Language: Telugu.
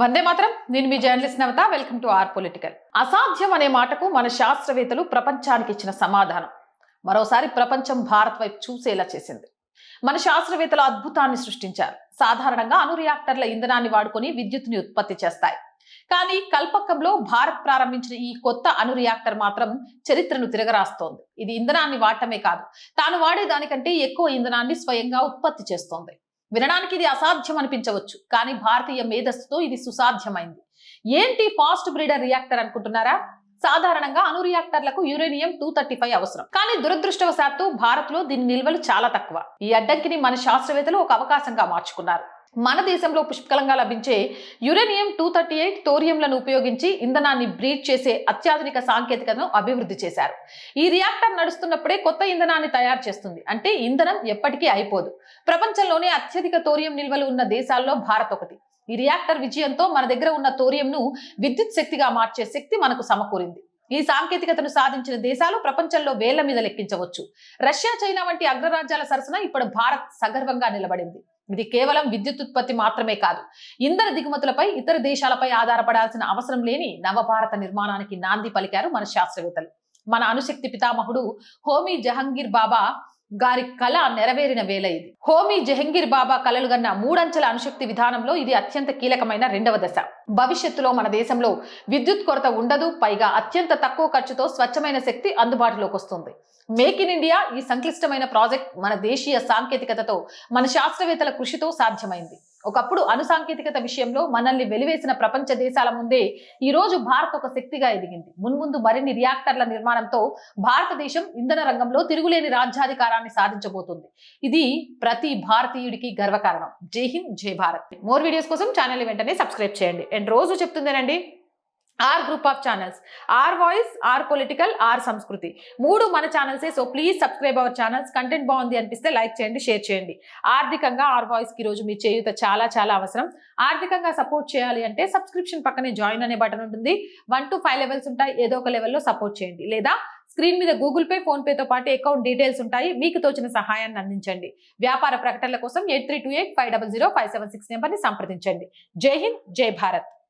వందే మాత్రం. నేను మీ journalist Navatha. Welcome to R Political. అసాధ్యం అనే మాటకు మన శాస్త్రవేత్తలు ప్రపంచానికి ఇచ్చిన సమాధానం మరోసారి ప్రపంచం భారత్ వైపు చూసేలా చేసింది. మన శాస్త్రవేత్తలు అద్భుతాన్ని సృష్టించారు. సాధారణంగా అణు రియాక్టర్ల ఇంధనాన్ని వాడుకొని విద్యుత్తుని ఉత్పత్తి చేస్తాయి. కానీ కల్పక్కంలో భారత్ ప్రారంభించిన ఈ కొత్త అణు రియాక్టర్ మాత్రం చరిత్రను తిరగరాస్తోంది. ఇది ఇంధనాన్ని వాడటమే కాదు, తాను వాడే దానికంటే ఎక్కువ ఇంధనాన్ని స్వయంగా ఉత్పత్తి చేస్తోంది. వినడానికి ఇది అసాధ్యం అనిపించవచ్చు, కానీ భారతీయ మేధస్సుతో ఇది సుసాధ్యమైంది. ఏంటి ఫాస్ట్ బ్రీడర్ రియాక్టర్ అనుకుంటున్నారా? సాధారణంగా అణు రియాక్టర్లకు యురేనియం 235 అవసరం. కానీ దురదృష్టవశాత్తు భారత్ లో దీని నిల్వలు చాలా తక్కువ. ఈ అడ్డంకిని మన శాస్త్రవేత్తలు ఒక అవకాశంగా మార్చుకున్నారు. మన దేశంలో పుష్కలంగా లభించే యురేనియం 238 థోరియంలను ఉపయోగించి ఇంధనాన్ని బ్రీడ్ చేసే అత్యాధునిక సాంకేతికతను అభివృద్ధి చేశారు. ఈ రియాక్టర్ నడుస్తున్నప్పుడే కొత్త ఇంధనాన్ని తయారు చేస్తుంది. అంటే ఇంధనం ఎప్పటికీ అయిపోదు. ప్రపంచంలోనే అత్యధిక థోరియం నిల్వలు ఉన్న దేశాల్లో భారత్ ఒకటి. ఈ రియాక్టర్ విజయంతో మన దగ్గర ఉన్న థోరియంను విద్యుత్ శక్తిగా మార్చే శక్తి మనకు సమకూరింది. ఈ సాంకేతికతను సాధించిన దేశాలు ప్రపంచంలో వేళ్ల మీద లెక్కించవచ్చు. రష్యా, చైనా వంటి అగ్రరాజ్యాల సరసన ఇప్పుడు భారత్ సగర్వంగా నిలబడింది. ఇది కేవలం విద్యుత్ ఉత్పత్తి మాత్రమే కాదు, ఇంధన దిగుమతులపై ఇతర దేశాలపై ఆధారపడాల్సిన అవసరం లేని నవభారత నిర్మాణానికి నాంది పలికారు మన శాస్త్రవేత్తలు. మన అణుశక్తి పితామహుడు హోమీ జహంగీర్ బాబా గారి కళ నెరవేరిన వేళ ఇది. హోమీ జహంగీర్ బాబా కలలు గన్న మూడంచెల అణుశక్తి విధానంలో ఇది అత్యంత కీలకమైన రెండవ దశ. భవిష్యత్తులో మన దేశంలో విద్యుత్ కొరత ఉండదు. పైగా అత్యంత తక్కువ ఖర్చుతో స్వచ్ఛమైన శక్తి అందుబాటులోకి వస్తుంది. మేక్ ఇన్ ఇండియా ఈ సంక్లిష్టమైన ప్రాజెక్ట్ మన దేశీయ సాంకేతికతతో, మన శాస్త్రవేత్తల కృషితో సాధ్యమైంది. ఒకప్పుడు అణు సాంకేతికత విషయంలో మనల్ని వెలివేసిన ప్రపంచ దేశాల ముందే ఈ రోజు భారత్ ఒక శక్తిగా ఎదిగింది. మున్ముందు మరిన్ని రియాక్టర్ల నిర్మాణంతో భారతదేశం ఇంధన రంగంలో తిరుగులేని రాజ్యాధికారాన్ని సాధించబోతుంది. ఇది ప్రతి భారతీయుడికి గర్వకారణం. జై హింద్, జై భారత్. మోర్ వీడియోస్ కోసం ఛానల్ వెంటనే సబ్స్క్రైబ్ చేయండి. అండ్ రోజు చెప్తుందేనండి, R group of channels, R Voice, R Political, R Sanskriti, మూడు మన ఛానల్సే. So please subscribe our channels. Content బాగుంది అనిపిస్తే లైక్ చేయండి, షేర్ చేయండి. ఆర్థికంగా ఆర్ వాయిస్ కి రోజు మీ చేయూత చాలా చాలా అవసరం. ఆర్థికంగా సపోర్ట్ చేయాలి అంటే సబ్స్క్రిప్షన్ పక్కనే జాయిన్ అనే బటన్ ఉంటుంది. 1 to 5 లెవెల్స్ ఉంటాయి. ఏదో ఒక లెవెల్లో సపోర్ట్ చేయండి. లేదా స్క్రీన్ మీద గూగుల్ పే, ఫోన్ పేతో పాటు అకౌంట్ డీటెయిల్స్ ఉంటాయి. మీకు తోచిన సహాయాన్ని అందించండి. వ్యాపార ప్రకటనల కోసం 8328500576 నెంబర్ని సంప్రదించండి. జై హింద్, జై భారత్.